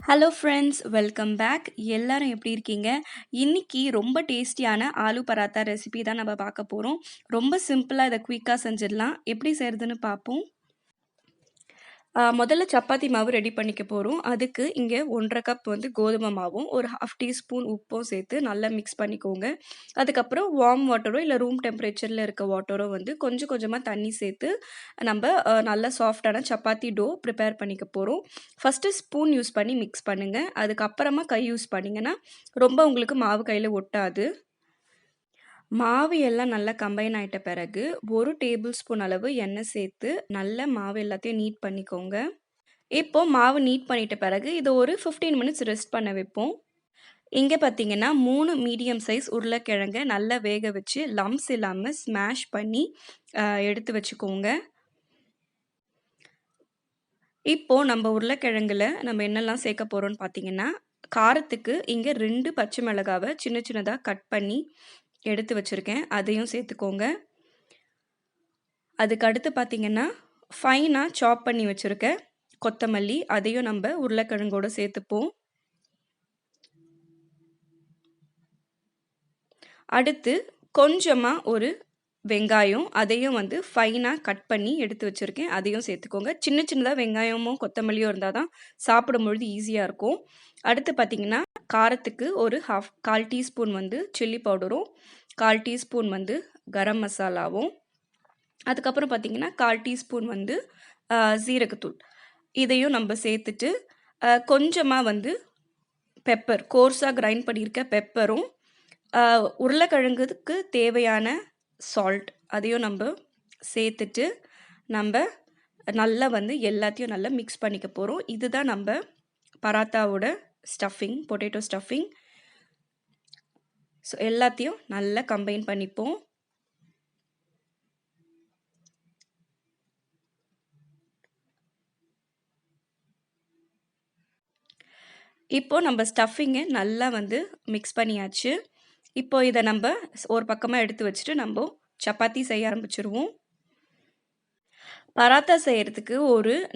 Hello friends, welcome back. எல்லாரும் எப்படி இருக்கீங்க? இன்னைக்கு ரொம்ப டேஸ்டியான ஆலு பராத்தா ரெசிபி தான் நம்ம பார்க்க போறோம். ரொம்ப சிம்பிளா இத குயிக்கா செஞ்சிடலாம். எப்படி செய்றதுன்னு பார்ப்போம். முதல்ல சப்பாத்தி மாவு ரெடி பண்ணிக்க போறோம். அதுக்கு இங்க 1 1/2 கப் வந்து கோதுமை மாவும், ஒரு 1/2 டீஸ்பூன் உப்பும் சேர்த்து நல்லா மிக்ஸ் பண்ணிக்கோங்க. அதுக்கப்புறம் வார்ம் வாட்டரோ இல்ல ரூம் டெம்பரேச்சர்ல இருக்க வாட்டரோ வந்து கொஞ்சம் கொஞ்சமா தண்ணி சேர்த்து நம்ப நல்ல சாஃப்ட்டான சப்பாத்தி டோ ப்ரிப்பேர் பண்ணிக்க போறோம். ஃபர்ஸ்ட்டு ஸ்பூன் யூஸ் பண்ணி மிக்ஸ் பண்ணுங்க. அதுக்கப்புறமா கை யூஸ் பண்ணீங்கன்னா, ரொம்ப உங்களுக்கு மாவு கையில ஒட்டாது. மாவு எல்லாம் நல்லா கம்பைன் ஆயிட்ட பிறகு, 1 டேபிள் ஸ்பூன் அளவு எண்ணெய் சேர்த்து, நல்லா மாவு எல்லாத்தையும் நீட் பண்ணிக்கோங்க. இப்போ மாவு நீட் பண்ணிட்ட பிறகு, இத ஒரு 15 மினிட்ஸ் ரெஸ்ட் பண்ண வைப்போம். இங்க பார்த்தீங்கன்னா, 3 மீடியம் சைஸ் உருளைக்கிழங்க நல்லா வேக வச்சு, லம்ப்ஸ் இல்லாம ஸ்மாஷ் பண்ணி எடுத்து வச்சுக்கோங்க. இப்போ நம்ம உருளைக்கிழங்குல நம்ம என்னெல்லாம் சேர்க்க போறோம்னு பார்த்தீங்கன்னா, காரத்துக்கு இங்க 2 பச்சை மிளகாவ சின்ன சின்னதா கட் பண்ணி எடுத்து வச்சிருக்கேன். அதையும் சேர்த்துக்கோங்க. அதுக்கு அடுத்து பார்த்தீங்கன்னா, ஃபைனா சாப் பண்ணி வச்சிருக்க கொத்தமல்லி, அதையும் நம்ப உருளைக்கிழங்கோட சேர்த்துப்போம். அடுத்து கொஞ்சமா ஒரு வெங்காயம், அதையும் வந்து ஃபைனா கட் பண்ணி எடுத்து வச்சிருக்கேன். அதையும் சேர்த்துக்கோங்க. சின்ன சின்னதா வெங்காயமும், கொத்தமல்லியும் இருந்தா தான் சாப்பிடும்பொழுது ஈஸியா இருக்கும். அடுத்து பார்த்தீங்கன்னா, காரத்துக்கு ஒரு 1/4 டீஸ்பூன் வந்து சில்லி பவுடரும், 1/4 டீஸ்பூன் வந்து கரம் மசாலாவும், அதுக்கப்புறம் பார்த்தீங்கன்னா, 1/4 டீஸ்பூன் வந்து சீரகத்தூள். இதையும் நம்ப சேர்த்துட்டு, கொஞ்சமா வந்து பெப்பர், கோர்ஸா கிரைண்ட் பண்ணியிருக்க பெப்பரும், அ உருளைக்கிழங்குக்கு தேவையான சால்ட் அதையும் நம்ப சேர்த்துட்டு, நம்ப நல்லா வந்து எல்லாத்தையும் நல்லா மிக்ஸ் பண்ணிக்க போறோம். இதுதான் நம்ப பராத்தாவோட ஸ்டஃபிங், பொட்டேட்டோ ஸ்டஃபிங். ஸோ எல்லாத்தையும் நல்லா கம்பைன் பண்ணிப்போம். இப்போ நம்ம ஸ்டஃபிங்க நல்லா வந்து மிக்ஸ் பண்ணியாச்சு. இப்போ இத நம்ப ஒரு பக்கமா எடுத்து வச்சுட்டு, நம்ப சப்பாத்தி செய்ய ஆரம்பிச்சுருவோம். பராத்தா செய்யறதுக்கு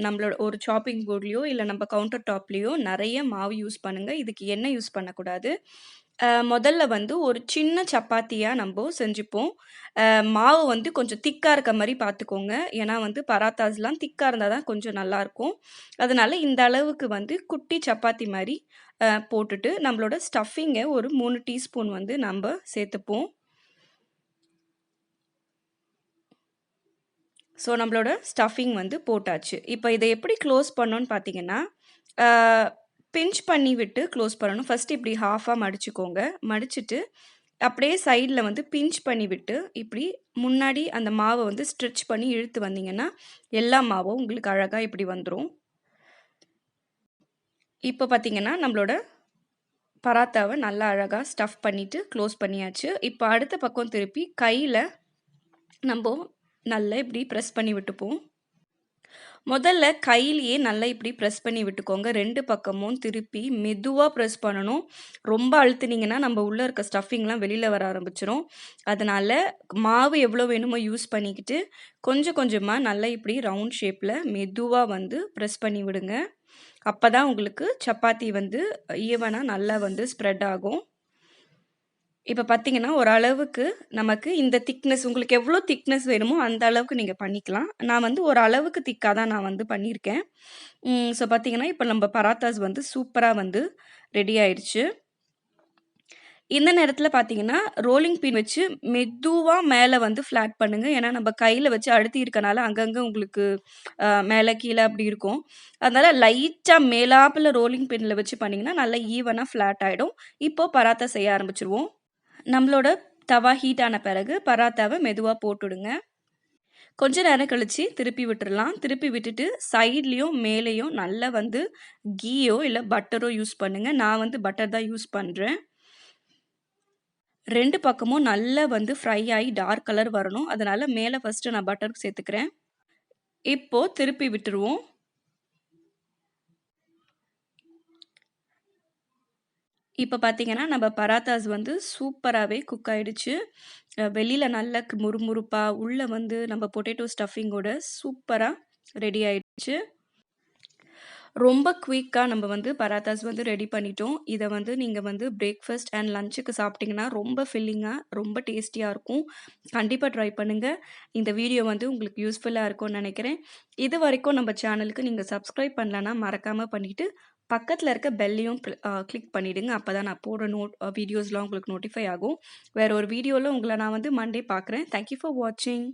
நம்மளோட ஒரு சாப்பிங் போர்ட்லயோ, இல்ல நம்ம கவுண்டர் டாப்லயோ நெறைய மாவு யூஸ் பண்ணுங்க. இதுக்கு எண்ணெய் யூஸ் பண்ணக்கூடாது. முதல்ல வந்து ஒரு சின்ன சப்பாத்தியா நம்ப செஞ்சுப்போம். அ மாவு வந்து கொஞ்சம் திக்கா இருக்க மாரி பார்த்துக்கோங்க. ஏன்னா வந்து பராத்தாஸ்லாம் திக்கா இருந்தா தான் கொஞ்சம் நல்லாருக்கும். அதனால இந்த அளவுக்கு வந்து குட்டி சப்பாத்தி மாரி போட்டுட்டு, நம்மளோட ஸ்டஃபிங்க ஒரு 3 டீஸ்பூன் வந்து நம்ப சேர்த்துப்போம். ஸோ நம்மளோட ஸ்டஃபிங் வந்து போட்டாச்சு. இப்போ இத எப்படி க்ளோஸ் பண்ணணும்னு பார்த்தீங்கன்னா, ஆ பிஞ்ச் பண்ணி விட்டு க்ளோஸ் பண்ணணும். ஃபர்ஸ்ட் இப்படி ஹாஃபா மடிச்சுக்கோங்க. மடிச்சுட்டு அப்படியே சைடுல வந்து பிஞ்ச் பண்ணி விட்டு, இப்படி முன்னாடி அந்த மாவ வந்து ஸ்ட்ரெச் பண்ணி இழுத்து வந்தீங்கன்னா, எல்லா மாவும் உங்களுக்கு அழகா இப்படி வந்துரும். இப்போ பார்த்தீங்கன்னா, நம்மளோட பராத்தாவ நல்லா அழகா ஸ்டஃப் பண்ணிட்டு க்ளோஸ் பண்ணியாச்சு. இப்போ அடுத்த பக்கம் திருப்பி கையில நம்ப நல்லா இப்படி பிரஸ் பண்ணி விட்டுப்போம். முதல்ல கையிலேயே நல்லா இப்படி பிரஸ் பண்ணி விட்டுக்கோங்க. 2 பக்கமும் திருப்பி மெதுவா பிரஸ் பண்ணணும். ரொம்ப அழுத்துனீங்கன்னா, நம்ம உள்ள இருக்க ஸ்டஃபிங்லாம் வெளில வர ஆரம்பிச்சுரும். அதனால மாவு எவ்வளோ வேணுமோ யூஸ் பண்ணிக்கிட்டு, கொஞ்சம் கொஞ்சமா நல்லா இப்படி ரவுண்ட் ஷேப்ல மெதுவா வந்து பிரஸ் பண்ணி விடுங்க. அப்பதான் உங்களுக்கு சப்பாத்தி வந்து ஈவனா நல்லா வந்து ஸ்ப்ரெட் ஆகும். இப்ப பார்த்தீங்கன்னா, ஓரளவுக்கு நமக்கு இந்த திக்னஸ் உங்களுக்கு எவ்வளோ திக்னஸ் வேணுமோ, அந்த அளவுக்கு நீங்க பண்ணிக்கலாம். நான் வந்து ஒரு அளவுக்கு திக்கா தான் நான் வந்து பண்ணியிருக்கேன். ஸோ பார்த்தீங்கன்னா, இப்ப நம்ம பராத்தாஸ் வந்து சூப்பரா வந்து ரெடி ஆயிடுச்சு. இந்த நேரத்தில பார்த்தீங்கன்னா, ரோலிங் பின் வச்சு மெதுவா மேல வந்து ஃப்ளாட் பண்ணுங்க. ஏன்னா, நம்ம கையில வச்சு அழுத்தி இருக்கனால அங்கங்க உங்களுக்கு மேல, கீழ அப்படி இருக்கும். அதனால லைட்டா மேலாப்புல ரோலிங் பின்ல வச்சு பண்ணீங்கன்னா, நல்லா ஈவனா ஃப்ளாட் ஆயிடும். இப்போ பராத்தா செய்ய ஆரம்பிச்சுருவோம். நம்மளோட தவா ஹீட் ஆன பிறகு பராத்தாவ மெதுவா போட்டுடுங்க. கொஞ்ச நேரம் கழிச்சு திருப்பி விட்டுறலாம். திருப்பி விட்டுட்டு சைட்லயும், மேலேயும் நல்லா வந்து கீயோ இல்ல பட்டரோ யூஸ் பண்ணுங்க. நான் வந்து பட்டர் தான் யூஸ் பண்றேன். 2 பக்கமும் நல்லா வந்து ஃப்ரை ஆயி டார்க் கலர் வரணும். அதனால மேல ஃபர்ஸ்ட்டு நான் பட்டர் சேர்த்துக்கிறேன். இப்போ திருப்பி விட்டுருவோம். இப்ப பார்த்தீங்கன்னா, நம்ம பராத்தாஸ் வந்து சூப்பராவே குக் ஆயிடுச்சு. வெளியில நல்லா முறுமுறுப்பா, உள்ள வந்து நம்ம பொட்டேட்டோ ஸ்டஃபிங்கோட சூப்பரா ரெடி ஆயிடுச்சு. ரொம்ப குயிக்கா நம்ம வந்து பராத்தாஸ் வந்து ரெடி பண்ணிட்டோம். இத வந்து நீங்க வந்து பிரேக்ஃபாஸ்ட் அண்ட் லஞ்சுக்கு சாப்பிட்டீங்கன்னா, ரொம்ப ஃபில்லிங்கா, ரொம்ப டேஸ்டியா இருக்கும். கண்டிப்பா ட்ரை பண்ணுங்க. இந்த வீடியோ வந்து உங்களுக்கு யூஸ்ஃபுல்லா இருக்கும்னு நெனைக்கிறேன். இதுவரைக்கும் நம்ம சேனலுக்கு நீங்க சப்ஸ்கிரைப் பண்ணலன்னா, மறக்காம பண்ணிட்டு, பக்கத்துல இருக்க பெல்லையும் கிளிக் பண்ணிடுங்க. அப்பதான் நான் போடுற வீடியோஸ்லாம் உங்களுக்கு நோட்டிஃபை ஆகும். வேற ஒரு வீடியோல உங்கள நான் வந்து மண்டே பார்க்குறேன். தேங்க் யூ ஃபார் வாட்சிங்.